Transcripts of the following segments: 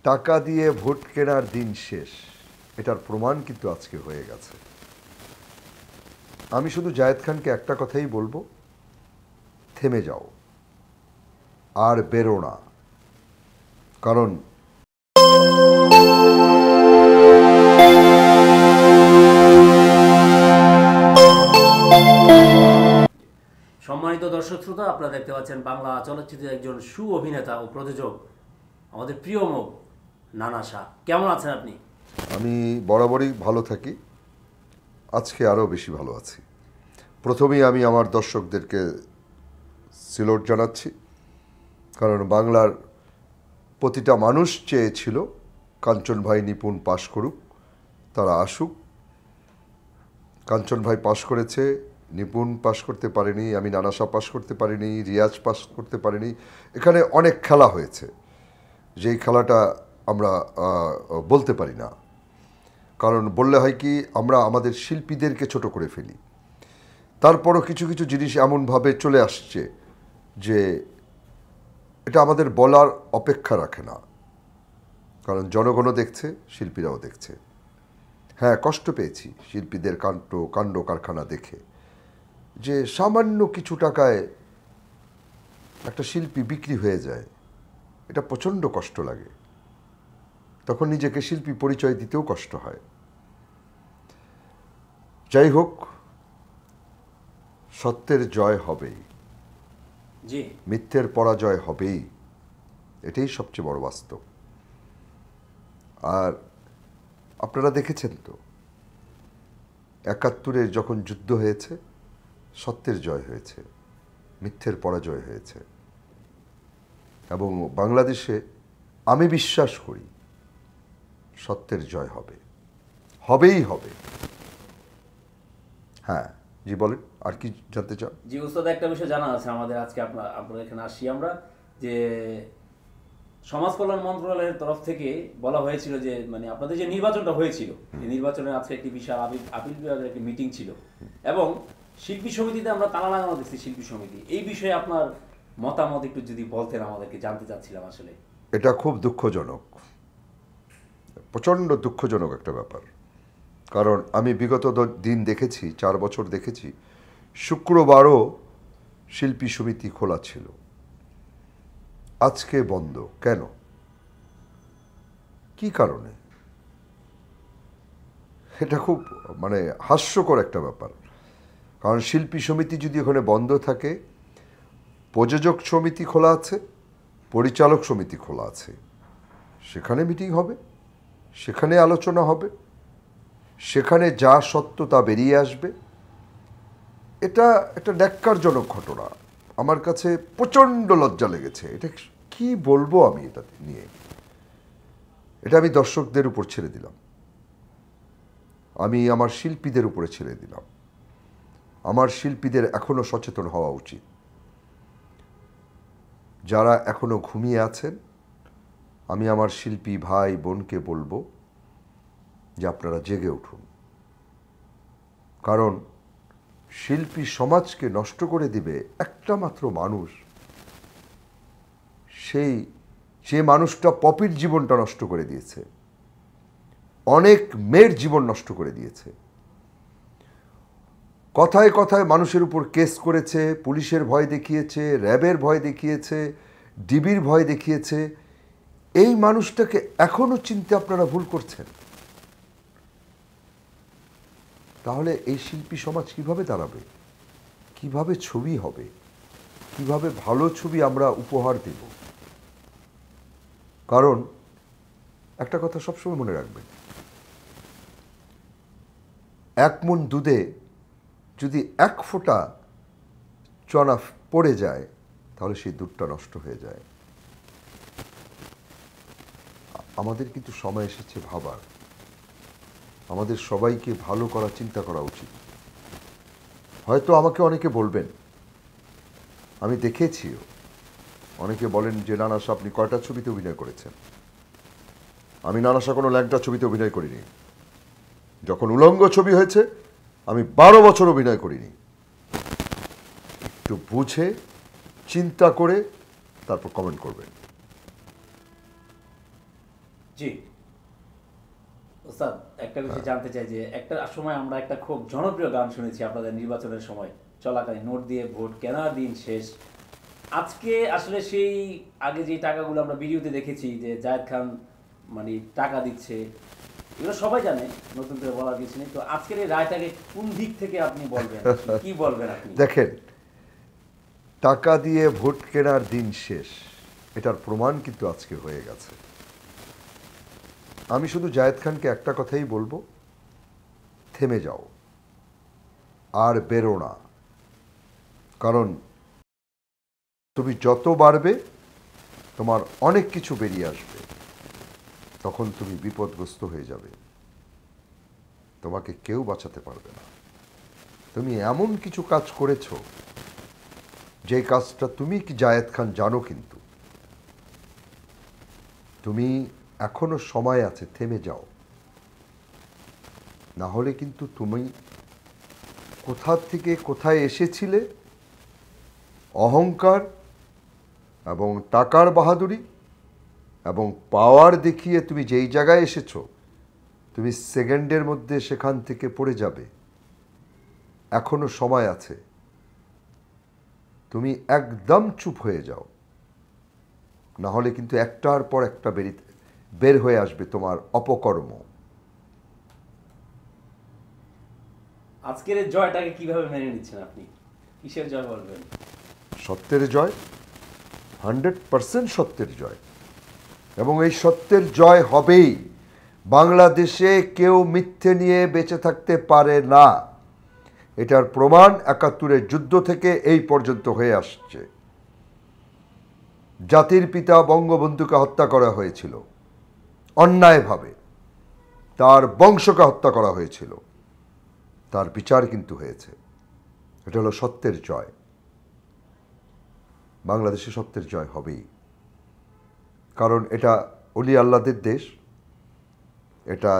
টাকা দিয়ে ভোট কেনার দিন শেষ, এটার প্রমাণ কিন্তু আজকে হয়ে গেছে। আমি শুধু জায়েদ খানকে একটা কথাই বলবো, থেমে যাও, আর বেরো না। কারণ সম্মানিত দর্শক শ্রোতা, আপনারা দেখতে পাচ্ছেন বাংলা চলচ্চিত্রের একজন সু অভিনেতা ও প্রযোজক, আমাদের প্রিয় মুখ নানা শাহ। কেমন আছেন আপনি? আমি বরাবরই ভালো থাকি, আজকে আরও বেশি ভালো আছি। প্রথমেই আমি আমার দর্শকদেরকে সিলট জানাচ্ছি, কারণ বাংলার প্রতিটা মানুষ চেয়েছিল কাঞ্চন ভাই নিপুণ পাশ করুক, তারা আসুক। কাঞ্চন ভাই পাশ করেছে, নিপুণ পাশ করতে পারেনি, আমি নানা শাহ পাশ করতে পারিনি, রিয়াজ পাশ করতে পারিনি। এখানে অনেক খেলা হয়েছে, যেই খেলাটা আমরা বলতে পারি না, কারণ বললে হয় কি আমরা আমাদের শিল্পীদেরকে ছোট করে ফেলি। তারপরও কিছু কিছু জিনিস এমনভাবে চলে আসছে যে এটা আমাদের বলার অপেক্ষা রাখে না, কারণ জনগণও দেখছে, শিল্পীরাও দেখছে। হ্যাঁ, কষ্ট পেয়েছি শিল্পীদের কাণ্ড কারখানা দেখে, যে সামান্য কিছু টাকায় একটা শিল্পী বিক্রি হয়ে যায়, এটা প্রচণ্ড কষ্ট লাগে। তখন নিজেকে শিল্পী পরিচয় দিতেও কষ্ট হয়। যাই হোক, সত্যের জয় হবেই, জি, মিথ্যের পরাজয় হবেই, এটাই সবচেয়ে বড় বাস্তব। আর আপনারা দেখেছেন তো, ৭১-এর যখন যুদ্ধ হয়েছে, সত্যের জয় হয়েছে, মিথ্যের পরাজয় হয়েছে। এবং বাংলাদেশে আমি বিশ্বাস করি সত্যের জয় হবে, হবেই হবে। হ্যাঁ, জি বলেন, আর কি জানতে চান? জি উস্তাদ, একটা বিষয় জানা আছে আমাদের। আজকে আপনাদের এখানে আসি আমরা, যে সমাজ কল্যাণ মন্ত্রণালয়ের তরফ থেকে বলা হয়েছিল যে মানে আপনাদের যে নির্বাচনটা হয়েছিল, এই নির্বাচনের আজকে একটি বিশাল আপিল বিভাগের একটি মিটিং ছিল, এবং শিল্পী সমিতিতে আমরা তালা লাগানো দেখছি। শিল্পী সমিতি, এই বিষয়ে আপনার মতামত একটু যদি বলতেন আমাদেরকে, জানতে চাচ্ছিলাম আসলে। এটা খুব দুঃখজনক, প্রচণ্ড দুঃখজনক একটা ব্যাপার। কারণ আমি বিগত দিন দেখেছি, 4 বছর দেখেছি, শুক্রবারও শিল্পী সমিতি খোলা ছিল, আজকে বন্ধ। কেন? কি কারণে? এটা খুব মানে হাস্যকর একটা ব্যাপার। কারণ শিল্পী সমিতি যদি ওখানে বন্ধ থাকে, প্রযোজক সমিতি খোলা আছে, পরিচালক সমিতি খোলা আছে, সেখানে মিটিং হবে, সেখানে আলোচনা হবে, সেখানে যা সত্য তা বেরিয়ে আসবে। এটা একটা ন্যাক্কারজনক ঘটনা। আমার কাছে প্রচণ্ড লজ্জা লেগেছে। এটা কি বলবো আমি এটা নিয়ে? এটা আমি দর্শকদের উপর ছেড়ে দিলাম, আমি আমার শিল্পীদের উপরে ছেড়ে দিলাম। আমার শিল্পীদের এখনো সচেতন হওয়া উচিত। যারা এখনো ঘুমিয়ে আছেন, আমি আমার শিল্পী ভাই বোনকে বলবো যে আপনারা জেগে উঠুন। কারণ শিল্পী সমাজকে নষ্ট করে দিবে একটা মাত্র মানুষ, সেই যে মানুষটা পপির জীবনটা নষ্ট করে দিয়েছে, অনেক মেয়ের জীবন নষ্ট করে দিয়েছে, কথায় কথায় মানুষের উপর কেস করেছে, পুলিশের ভয় দেখিয়েছে, র্যাবের ভয় দেখিয়েছে, ডিবির ভয় দেখিয়েছে। এই মানুষটাকে এখনো চিনতে আপনারা ভুল করছেন। তাহলে এই শিল্পী সমাজ কিভাবে দাঁড়াবে? কিভাবে ছবি হবে? কিভাবে ভালো ছবি আমরা উপহার দেব? কারণ একটা কথা সবসময় মনে রাখবেন, 1 মণ দুধে যদি 1 ফোঁটা চনা পড়ে যায়, তাহলে সেই দুধটা নষ্ট হয়ে যায়। আমাদের কিন্তু সময় এসেছে ভাবার, আমাদের সবাইকে ভালো করার চিন্তা করা উচিত। হয়তো আমাকে অনেকে বলবেন, আমি দেখেছিও, অনেকে বলেন যে নানা শাহ আপনি কয়টা ছবিতে অভিনয় করেছেন? আমি নানা শাহ কোনো ল্যাংটা ছবিতে অভিনয় করিনি। যখন উলঙ্গ ছবি হয়েছে, আমি 12 বছর অভিনয় করিনি। একটু বুঝে চিন্তা করে তারপর কমেন্ট করবেন। জি ওস্তাদ, একটা বিষয় জানতে চাই যে একটা সময় আমরা একটা খুব জনপ্রিয় গান শুনেছি আপনাদের নির্বাচনের সময় চলাকালীন, নোট দিয়ে ভোট কেনার দিন শেষ। আজকে আসলে সেই আগে যে টাকাগুলো আমরা ভিডিওতে দেখেছি যে জায়েদ খান মানে টাকা দিচ্ছে, এগুলো সবাই জানে, নতুন করে বলার কিছু নেই। তো আজকের এই রায়টাকে কোন দিক থেকে আপনি বলবেন, কি বলবেন আপনি? দেখেন, টাকা দিয়ে ভোট কেনার দিন শেষ, এটার প্রমাণ কিন্তু আজকে হয়ে গেছে। আমি শুধু জায়েদ খানকে একটা কথাই বলবো, থেমে যাও, আর বেরো না। কারণ তুমি যত বাড়বে তোমার অনেক কিছু বেরিয়ে আসবে, তখন তুমি বিপদগ্রস্ত হয়ে যাবে, তোমাকে কেউ বাঁচাতে পারবে না। তুমি এমন কিছু কাজ করেছো যে কাজটা তুমি কি জায়েদ খান জানো, কিন্তু তুমি এখনো সময় আছে, থেমে যাও, না হলে কিন্তু তুমি কোথা থেকে কোথায় এসেছিলে, অহংকার এবং টাকার বাহাদুরি এবং পাওয়ার দেখিয়ে তুমি যেই জায়গায় এসেছো, তুমি সেকেন্ডের মধ্যে সেখান থেকে পড়ে যাবে। এখনো সময় আছে, তুমি একদম চুপ হয়ে যাও, না হলে কিন্তু একটার পর একটা বের হয়ে আসবে তোমার অপকর্ম। আজকের এই জয়টাকে কিভাবে মেনে নিচ্ছেন আপনি? কিসের জয় বলবেন? সত্যের জয়, 100% সত্যের জয়, এবং এই সত্যের জয় হবেই। বাংলাদেশে কেউ মিথ্যে নিয়ে বেঁচে থাকতে পারে না, এটার প্রমাণ ৭১-এর যুদ্ধ থেকে এই পর্যন্ত হয়ে আসছে। জাতির পিতা বঙ্গবন্ধুকে হত্যা করা হয়েছিল অন্যায়ভাবে, তার বংশকে হত্যা করা হয়েছিল, তার বিচার কিন্তু হয়েছে। এটা হলো সত্যের জয়। বাংলাদেশে সত্যের জয় হবেই, কারণ এটা অলি আল্লাদের দেশ, এটা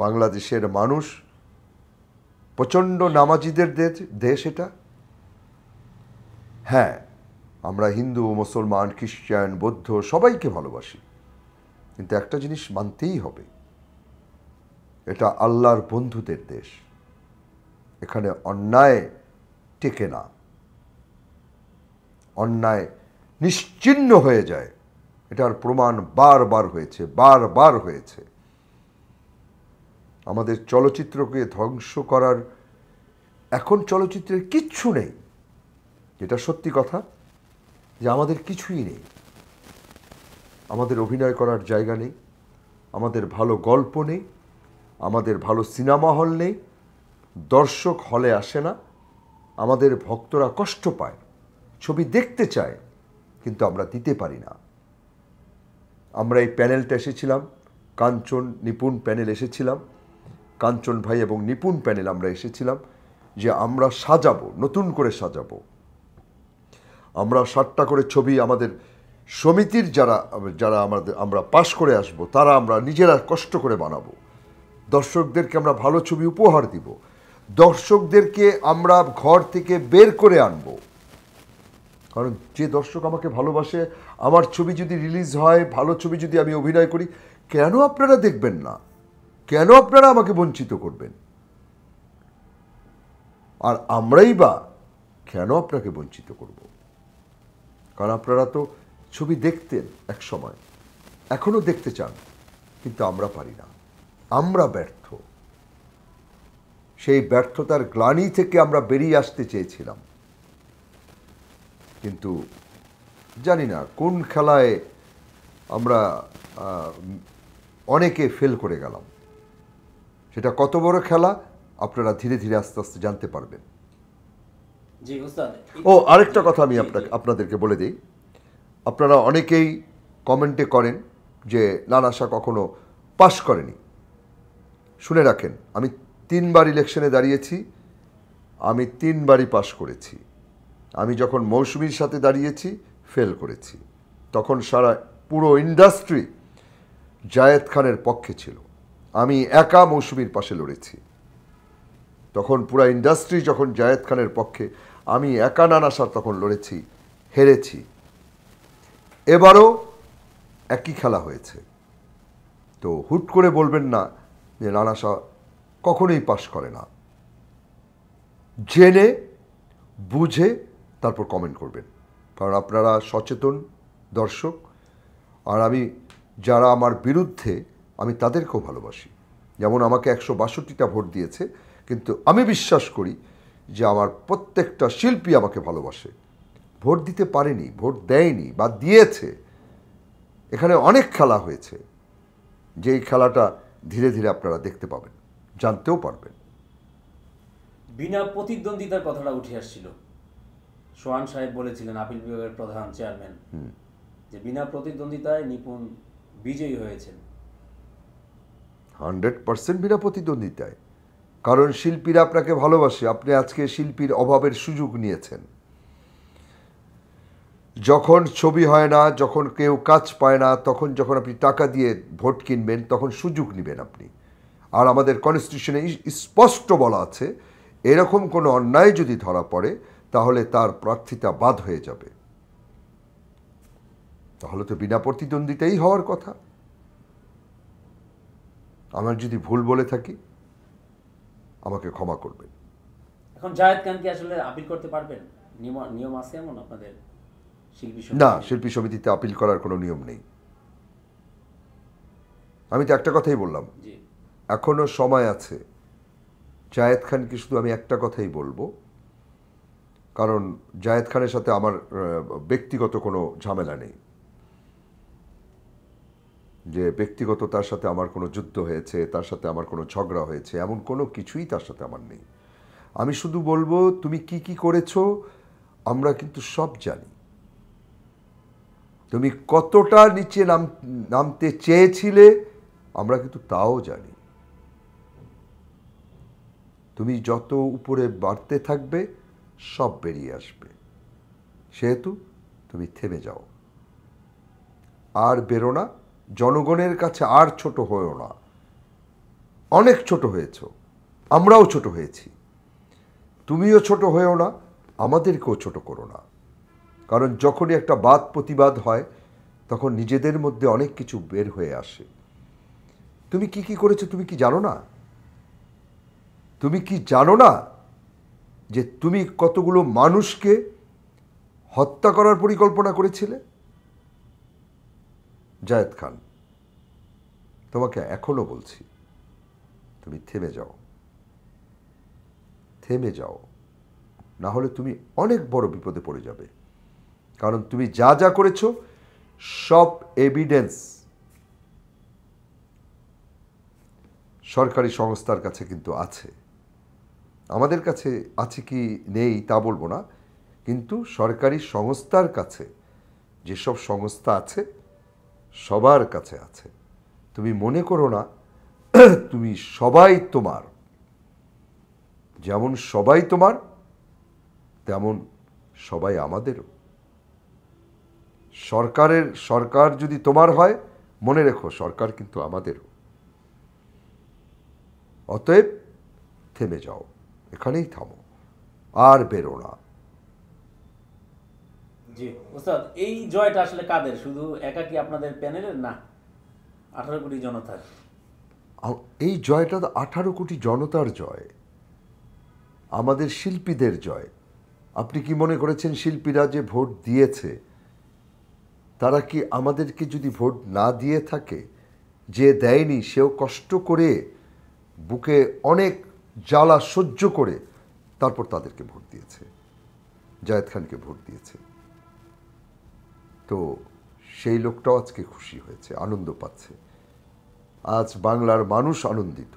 বাংলাদেশের মানুষ প্রচণ্ড নামাজিদের দেশ এটা। হ্যাঁ, আমরা হিন্দু, মুসলমান, খ্রিস্টান, বৌদ্ধ সবাইকে ভালোবাসি, কিন্তু একটা জিনিস মানতেই হবে, এটা আল্লাহর বন্ধুদের দেশ, এখানে অন্যায় টেকে না, অন্যায় নিশ্চিহ্ন হয়ে যায়। এটার প্রমাণ বারবার হয়েছে, বারবার হয়েছে। আমাদের চলচ্চিত্রকে ধ্বংস করার, এখন চলচ্চিত্রের কিচ্ছু নেই, যেটা সত্যি কথা, যে আমাদের কিছুই নেই। আমাদের অভিনয় করার জায়গা নেই, আমাদের ভালো গল্প নেই, আমাদের ভালো সিনেমা হল নেই, দর্শক হলে আসে না, আমাদের ভক্তরা কষ্ট পায়, ছবি দেখতে চায়, কিন্তু আমরা দিতে পারি না। আমরা এই প্যানেলটা এসেছিলাম, কাঞ্চন নিপুণ প্যানেল এসেছিলাম, কাঞ্চন ভাই এবং নিপুণ প্যানেল আমরা এসেছিলাম যে আমরা সাজাবো, নতুন করে সাজাবো। আমরা 7টা করে ছবি আমাদের সমিতির যারা আমরা পাশ করে আসব, তারা আমরা নিজেরা কষ্ট করে বানাবো। দর্শকদেরকে আমরা ভালো ছবি উপহার দিব, দর্শকদেরকে আমরা ঘর থেকে বের করে আনবো। কারণ যে দর্শক আমাকে ভালোবাসে, আমার ছবি যদি রিলিজ হয়, ভালো ছবি যদি আমি অভিনয় করি, কেন আপনারা দেখবেন না? কেন আপনারা আমাকে বঞ্চিত করবেন? আর আমরাই বা কেন আপনাকে বঞ্চিত করব? কারণ আপনারা তো ছবি দেখতেন এক সময়, এখনো দেখতে চান, কিন্তু আমরা পারি না, আমরা ব্যর্থ। সেই ব্যর্থতার গ্লানি থেকে আমরা বেরিয়ে আসতে চেয়েছিলাম, কিন্তু জানি না কোন খেলায় আমরা অনেকে ফেল করে গেলাম। সেটা কত বড় খেলা আপনারা ধীরে ধীরে আস্তে আস্তে জানতে পারবেন। জি উস্তাদ, ও আরেকটা কথা আমি আপনাদেরকে বলে দিই, আপনারা অনেকেই কমেন্টে করেন যে নানা শাহ কখনো পাশ করেনি। শুনে রাখেন, আমি 3বার ইলেকশনে দাঁড়িয়েছি, আমি 3বারই পাশ করেছি। আমি যখন মৌসুমীর সাথে দাঁড়িয়েছি, ফেল করেছি। তখন সারা পুরো ইন্ডাস্ট্রি জায়েদ খানের পক্ষে ছিল, আমি একা মৌসুমীর পাশে লড়েছি। তখন পুরো ইন্ডাস্ট্রি যখন জায়েদ খানের পক্ষে, আমি একা নানা শাহ তখন লড়েছি, হেরেছি। এবারও একই খেলা হয়েছে, তো হুট করে বলবেন না যে রানা শাহ কখনোই পাস করে না। জেনে বুঝে তারপর কমেন্ট করবেন, কারণ আপনারা সচেতন দর্শক। আর আমি যারা আমার বিরুদ্ধে, আমি তাদেরকেও ভালোবাসি। যেমন আমাকে 162টা ভোট দিয়েছে, কিন্তু আমি বিশ্বাস করি যে আমার প্রত্যেকটা শিল্পী আমাকে ভালোবাসে। ভোট দিতে পারেনি, ভোট দেয়নি বা দিয়েছে, এখানে অনেক খেলা হয়েছে, যেই খেলাটা ধীরে ধীরে আপনারা দেখতে পাবেন, জানতেও পারবেন। বিনা প্রতিদ্বন্দ্বিতার কথাটা উঠে আসছিল। সোহান সাহেব বলেছিলেন, আপিল বিভাগের প্রধান চেয়ারম্যান, যে বিনা প্রতিদ্বন্দ্বিতায় নিপুণ বিজয়ী হয়েছেন। 100% বিনা প্রতিদ্বন্দ্বিতায়, কারণ শিল্পীরা আপনাকে ভালোবাসে। আপনি আজকে শিল্পীর অভাবের সুযোগ নিয়েছেন। যখন ছবি হয় না, যখন কেউ কাজ পায় না, তখন যখন আপনি টাকা দিয়ে ভোট কিনবেন, তখন সুযোগ নেবেন আপনি। আর আমাদের কনস্টিটিউশনে স্পষ্ট বলা আছে, এরকম কোনো অন্যায় যদি ধরা পড়ে তাহলে তার প্রার্থিতা বাদ হয়ে যাবে। তাহলে তো বিনা প্রতিদ্বন্দ্বিতাই হওয়ার কথা। আমার যদি ভুল বলে থাকি আমাকে ক্ষমা করবেন। এখন জায়েদ খান কি আসলে আপিল করতে পারবেন? নিয়ম আছে এমন আপনাদের শিল্পী সমিতি? না, শিল্পী সমিতিতে আপিল করার কোনো নিয়ম নেই। আমি তো একটা কথাই বললাম, জি, এখনো সময় আছে। জায়েদ খানকে শুধু আমি একটা কথাই বলবো, কারণ জায়েদ খানের সাথে আমার ব্যক্তিগত কোনো ঝামেলা নেই, যে ব্যক্তিগত তার সাথে আমার কোনো যুদ্ধ হয়েছে, তার সাথে আমার কোনো ঝগড়া হয়েছে, এমন কোনো কিছুই তার সাথে আমার নেই। আমি শুধু বলবো, তুমি কি কি করেছো আমরা কিন্তু সব জানি। তুমি কতটা নিচে নামতে চেয়েছিলে আমরা কিন্তু তাও জানি। তুমি যত উপরে বাড়তে থাকবে সব বেরিয়ে আসবে। সেহেতু তুমি থেমে যাও, আর বেরো না। জনগণের কাছে আর ছোট হয়েও না। অনেক ছোট হয়েছ, আমরাও ছোট হয়েছি। তুমিও ছোট হয়েও না, আমাদেরকেও ছোট করো না। কারণ যখনই একটা বাদ প্রতিবাদ হয় তখন নিজেদের মধ্যে অনেক কিছু বের হয়ে আসে। তুমি কি কি করেছো তুমি কি জানো না? তুমি কি জানো না যে তুমি কতগুলো মানুষকে হত্যা করার পরিকল্পনা করেছিলে? জায়েদ খান, তোমাকে এখনো বলছি, তুমি থেমে যাও, থেমে যাও, না হলে তুমি অনেক বড় বিপদে পড়ে যাবে। কারণ তুমি যা যা করেছো সব এভিডেন্স সরকারি সংস্থার কাছে কিন্তু আছে। আমাদের কাছে আছে কি নেই তা বলবো না, কিন্তু সরকারি সংস্থার কাছে, যেসব সংস্থা আছে সবার কাছে আছে। তুমি মনে করো না তুমি সবাই তোমার। যেমন সবাই তোমার, তেমন সবাই আমাদেরও। সরকার যদি তোমার হয়, মনে রেখো সরকার কিন্তু আমাদেরও। অতএব থেমে যাও, এখানেই থামো, আর বেরো না। জি ওস্তাদ, এই জয়টা আসলে কাদের? শুধু একাকি আপনাদের প্যানেলের? না, 18 কোটি জনতার? এই জয়টা তো 18 কোটি জনতার জয়, আমাদের শিল্পীদের জয়। আপনি কি মনে করেছেন শিল্পীরা যে ভোট দিয়েছে তারা কি আমাদেরকে যদি ভোট না দিয়ে থাকে, যে দেয়নি সেও কষ্ট করে বুকে অনেক জ্বালা সহ্য করে তারপর তাদেরকে ভোট দিয়েছে, জায়েদ খানকে ভোট দিয়েছে। তো সেই লোকটাও আজকে খুশি হয়েছে, আনন্দ পাচ্ছে। আজ বাংলার মানুষ আনন্দিত,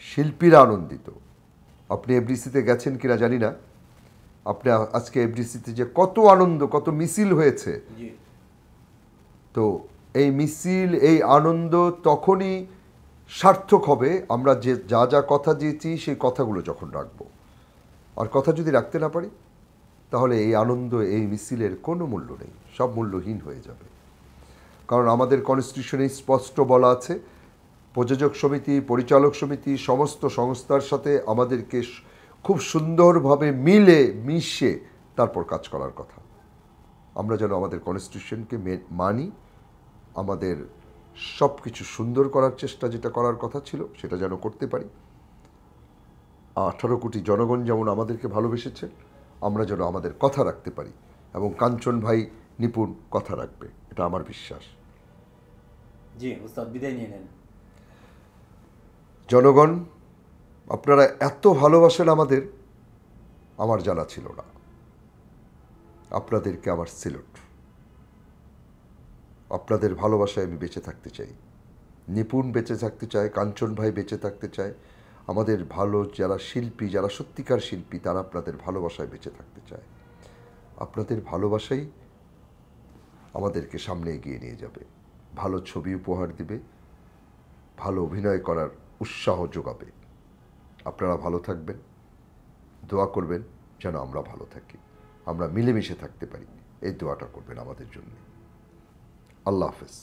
শিল্পীরা আনন্দিত। আপনি এফডিসিতে গেছেন কিনা জানি না, আপনি আজকে এফডিসিতে যে কত আনন্দ, কত মিছিল হয়েছে। তো এই মিছিল, এই আনন্দ তখনই সার্থক হবে আমরা যে যা যা কথা দিয়েছি সেই কথাগুলো যখন রাখবো। আর কথা যদি রাখতে না পারি তাহলে এই আনন্দ, এই মিছিলের কোনো মূল্য নেই, সব মূল্যহীন হয়ে যাবে। কারণ আমাদের কনস্টিটিউশনে স্পষ্ট বলা আছে, প্রযোজক সমিতি, পরিচালক সমিতি, সমস্ত সংস্থার সাথে আমাদেরকে খুব সুন্দরভাবে মিলে মিশে তারপর কাজ করার কথা। আমরা যেন আমাদের কনস্টিটিউশনকে মানি, আমাদের সব কিছু সুন্দর করার চেষ্টা যেটা করার কথা ছিল সেটা যেন করতে পারি। 18 কোটি জনগণ যেমন আমাদেরকে ভালোবেসেছে, আমরা যেন আমাদের কথা রাখতে পারি, এবং কাঞ্চন ভাই নিপুণ কথা রাখবে, এটা আমার বিশ্বাস। জি উস্তাদ, বিদায় নিয়ে নেন। জনগণ, আপনারা এত ভালোবাসেন আমাদের, আমার জানা ছিল না। আপনাদেরকে আমার সেলুট। আপনাদের ভালোবাসায় আমি বেঁচে থাকতে চাই, নিপুণ বেঁচে থাকতে চায়, কাঞ্চন ভাই বেঁচে থাকতে চায়, আমাদের ভালো যারা শিল্পী, যারা সত্যিকার শিল্পী, তারা আপনাদের ভালোবাসায় বেঁচে থাকতে চায়। আপনাদের ভালোবাসাই আমাদেরকে সামনে এগিয়ে নিয়ে যাবে, ভালো ছবি উপহার দিবে, ভালো অভিনয় করার উৎসাহ যোগাবে। আপনারা ভালো থাকবেন, দোয়া করবেন যেন আমরা ভালো থাকি, আমরা মিলেমিশে থাকতে পারি, এই দোয়াটা করবেন আমাদের জন্য। আল্লাহ হাফেজ।